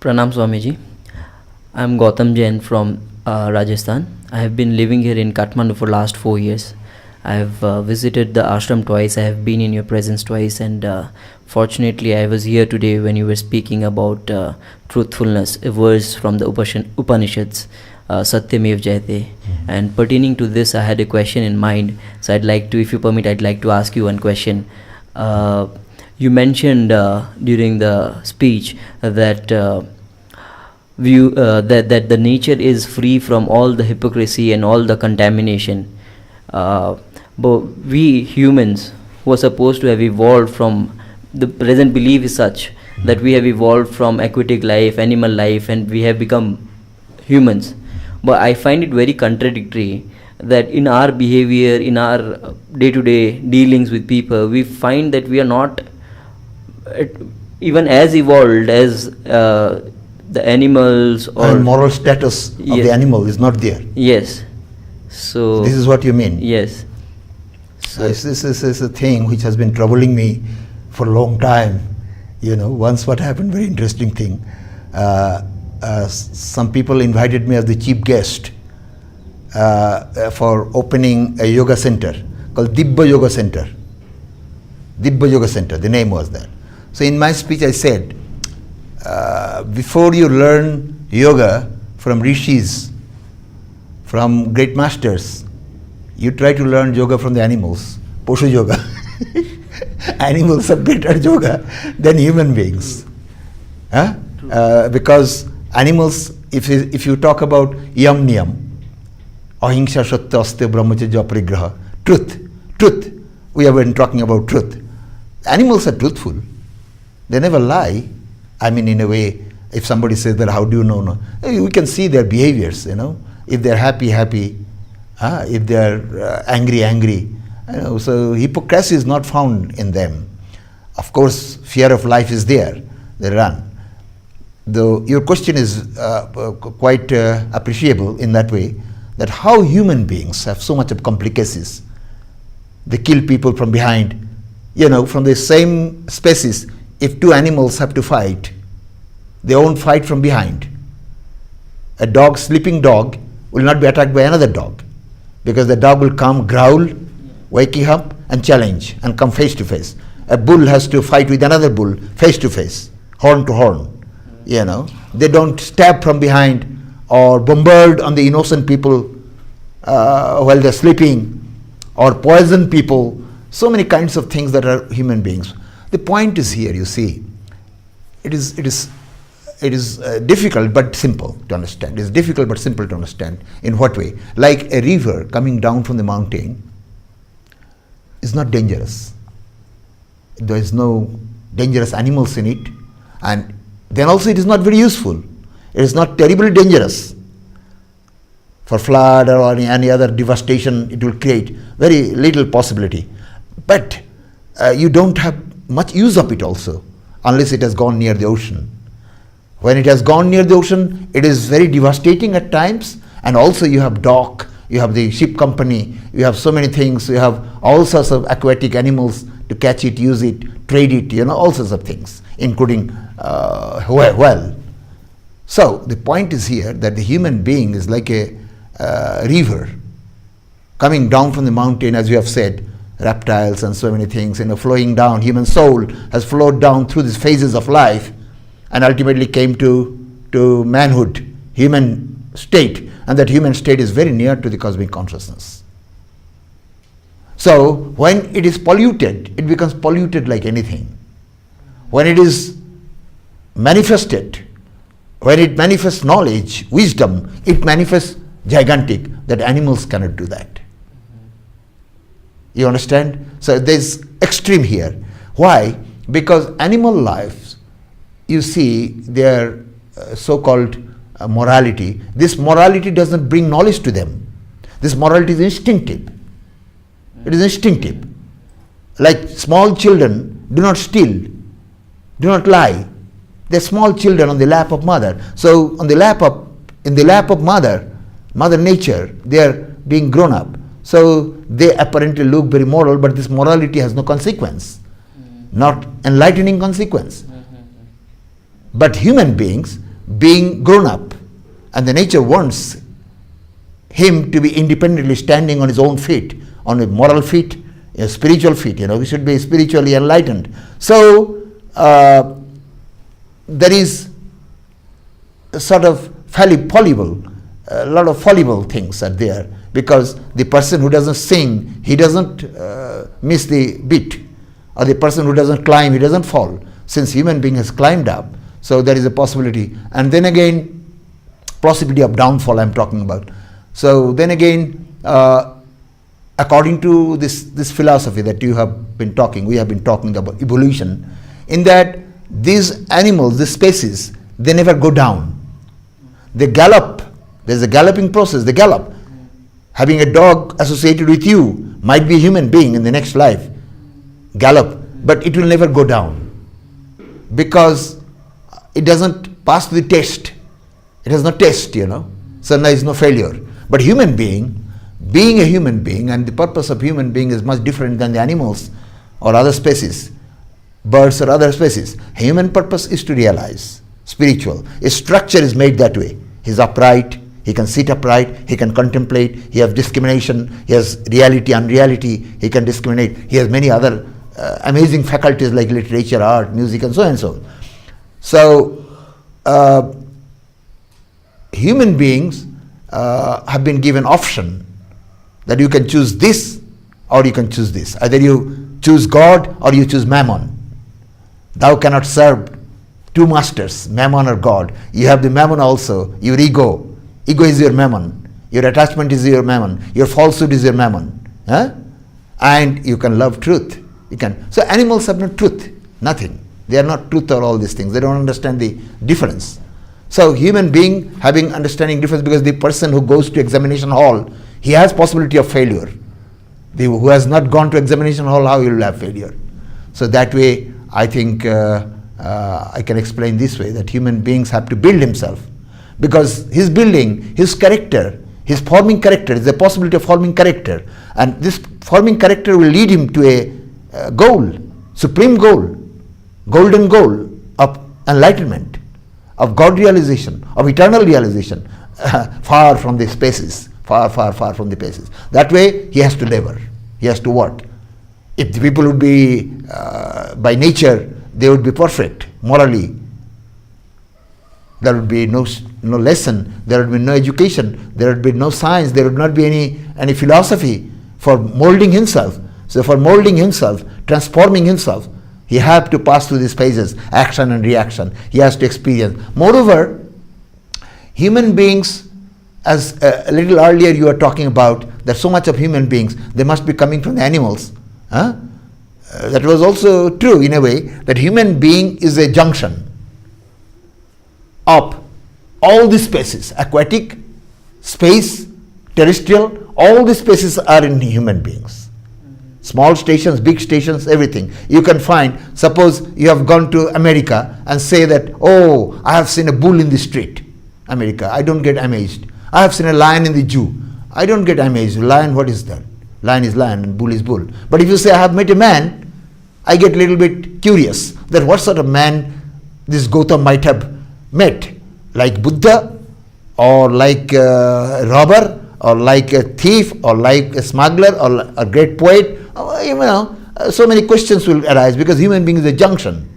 Pranam Swamiji. I am Gautam Jain from Rajasthan. I have been living here in Kathmandu for last 4 years. I have visited the ashram twice. I have been in your presence twice, and fortunately I was here today when you were speaking about truthfulness, a verse from the Upanishads, Satyamev Jayate. And pertaining to this, I had a question in mind. So I'd like to, if you permit, I'd like to ask you one question. You mentioned during the speech that that the nature is free from all the hypocrisy and all the contamination. But we humans who are supposed to have evolved from, the present belief is such that we have evolved from aquatic life, animal life, and we have become humans. But I find it very contradictory that in our behavior, in our day-to-day dealings with people, we find that we are not even as evolved as the animals, or and moral status of the animal is not there. Yes. So this is what you mean. Yes. So this is a thing which has been troubling me for a long time. Once what happened, very interesting thing. Some people invited me as the chief guest for opening a yoga center called Dibba Yoga Center. Dibba Yoga Center, the name was that. So in my speech I said, before you learn yoga from rishis, from great masters, you try to learn yoga from the animals, Poshu yoga. Animals are better yoga than human beings. Because animals, if you talk about yam niyam, ahimsa satya aste brahmacharya aparigraha, truth, we have been talking about truth. Animals are truthful. They never lie. I mean, in a way, if somebody says that, how do you know? No? We can see their behaviors, If they're happy, if they're angry. So hypocrisy is not found in them. Of course, fear of life is there. They run. Though your question is quite appreciable in that way, that how human beings have so much of complications. They kill people from behind. From the same species, if two animals have to fight, they won't fight from behind. A sleeping dog will not be attacked by another dog, because the dog will come, growl, wake you up and challenge and come face to face. A bull has to fight with another bull face to face, horn to horn. They don't stab from behind or bombard on the innocent people while they're sleeping, or poison people. So many kinds of things that are human beings. The point is here, you see, it is difficult but simple to understand. It is difficult but simple to understand. In what way? Like a river coming down from the mountain is not dangerous. There is no dangerous animals in it, and then also it is not very useful. It is not terribly dangerous. For flood or any other devastation, it will create very little possibility. But you don't have much use of it also, unless it has gone near the ocean. When it has gone near the ocean, it is very devastating at times, and also you have dock, you have the ship company, you have so many things, you have all sorts of aquatic animals to catch it, use it, trade it, all sorts of things, including well. So the point is here that the human being is like a river coming down from the mountain, as you have said, reptiles and so many things, flowing down. Human soul has flowed down through these phases of life and ultimately came to manhood, human state, and that human state is very near to the cosmic consciousness. So when it is polluted, it becomes polluted like anything. When it is manifested, when it manifests knowledge, wisdom, it manifests gigantic, that animals cannot do that. You understand? So there's extreme here. Why? Because animal lives, you see, their so-called morality, this morality doesn't bring knowledge to them. This morality is instinctive. It is instinctive. Like small children do not steal, do not lie. They're small children on the lap of mother. So in the lap of mother nature, they are being grown up. So they apparently look very moral, but this morality has no consequence, not enlightening consequence. But human beings, being grown up, and the nature wants him to be independently standing on his own feet, on a moral feet, a spiritual feet. We should be spiritually enlightened. So there is a sort of fallible, a lot of fallible things are there, because the person who doesn't sing, he doesn't miss the beat, or the person who doesn't climb, he doesn't fall, since human being has climbed up. So there is a possibility, and then again possibility of downfall I'm talking about. So then again, according to this philosophy that we have been talking about evolution, in that these animals, these species, they never go down. They gallop. There's a galloping process. They gallop. Having a dog associated with you might be a human being in the next life. Gallop. But it will never go down, because it doesn't pass the test. It has no test, So there is no failure. But human being a human being, and the purpose of human being is much different than the animals or other species, birds or other species. Human purpose is to realize, spiritual. His structure is made that way. He is upright, he can sit upright, he can contemplate, he has discrimination, he has reality, unreality, he can discriminate, he has many other amazing faculties like literature, art, music, and so on and so on. So, human beings have been given option that you can choose this or you can choose this. Either you choose God or you choose Mammon. Thou cannot serve two masters, Mammon or God. You have the Mammon also, your ego. Ego is your Mammon. Your attachment is your Mammon. Your falsehood is your Mammon. And you can love truth. You can. So animals have no truth, nothing. They are not truth or all these things. They don't understand the difference. So human being having understanding difference, because the person who goes to examination hall, he has possibility of failure. Who has not gone to examination hall, how he will have failure? So that way, I think I can explain this way, that human beings have to build himself, because his building, his character, his forming character, is the possibility of forming character, and this forming character will lead him to a goal, supreme goal, golden goal of enlightenment, of God realization, of eternal realization, far from the spaces, far from the places. That way he has to labor, he has to work. If the people would be, by nature, they would be perfect morally, there would be no lesson, there would be no education, there would be no science, there would not be any philosophy for molding himself. So for molding himself, transforming himself, he has to pass through these phases, action and reaction. He has to experience. Moreover, human beings, as a little earlier you were talking about, that so much of human beings, they must be coming from the animals. That was also true in a way, that human being is a junction of all the species, aquatic, space, terrestrial, all the species are in human beings. Small stations, big stations, everything. You can find, suppose you have gone to America and say that, oh, I have seen a bull in the street. America, I don't get amazed. I have seen a lion in the zoo. I don't get amazed. Lion, what is that? Lion is lion and bull is bull. But if you say I have met a man, I get a little bit curious that what sort of man this Gautam might have met. Like Buddha, or like a robber, or like a thief, or like a smuggler, or a great poet. So many questions will arise, because human being is a junction.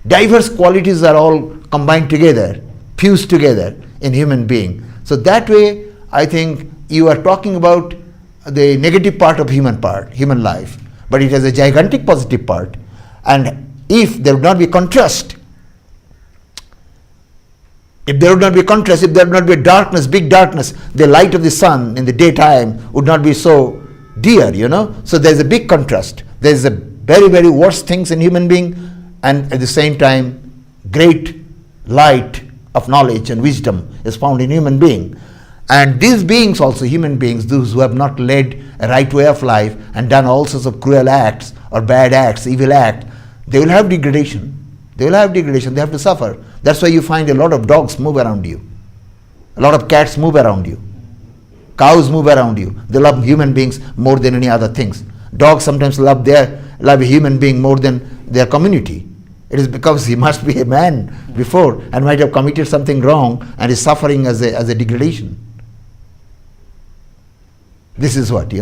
Diverse qualities are all combined together, fused together in human being. So that way, I think you are talking about the negative part of human life, but it has a gigantic positive part. And if there would not be contrast, if there would not be darkness, big darkness, the light of the sun in the daytime would not be so dear, So there is a big contrast. There is a very, very worst things in human being, and at the same time, great light of knowledge and wisdom is found in human being. And these beings also, human beings, those who have not led a right way of life and done all sorts of cruel acts or bad acts, evil acts, they will have degradation. They have to suffer. That's why you find a lot of dogs move around you. A lot of cats move around you. Cows move around you. They love human beings more than any other things. Dogs sometimes love a human being more than their community. It is because he must be a man before and might have committed something wrong and is suffering as a degradation. This is what,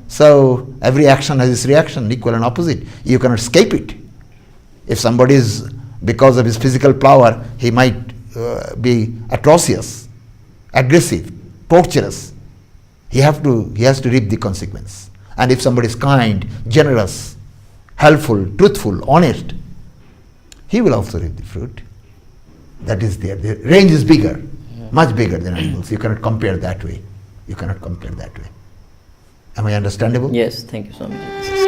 So every action has its reaction, equal and opposite. You cannot escape it. If somebody is, because of his physical power, he might be atrocious, aggressive, torturous. He has to reap the consequence. And if somebody is kind, generous, helpful, truthful, honest, he will also reap the fruit. That is there. The range is bigger, much bigger than animals. You cannot compare that way. Am I understandable? Yes, thank you so much.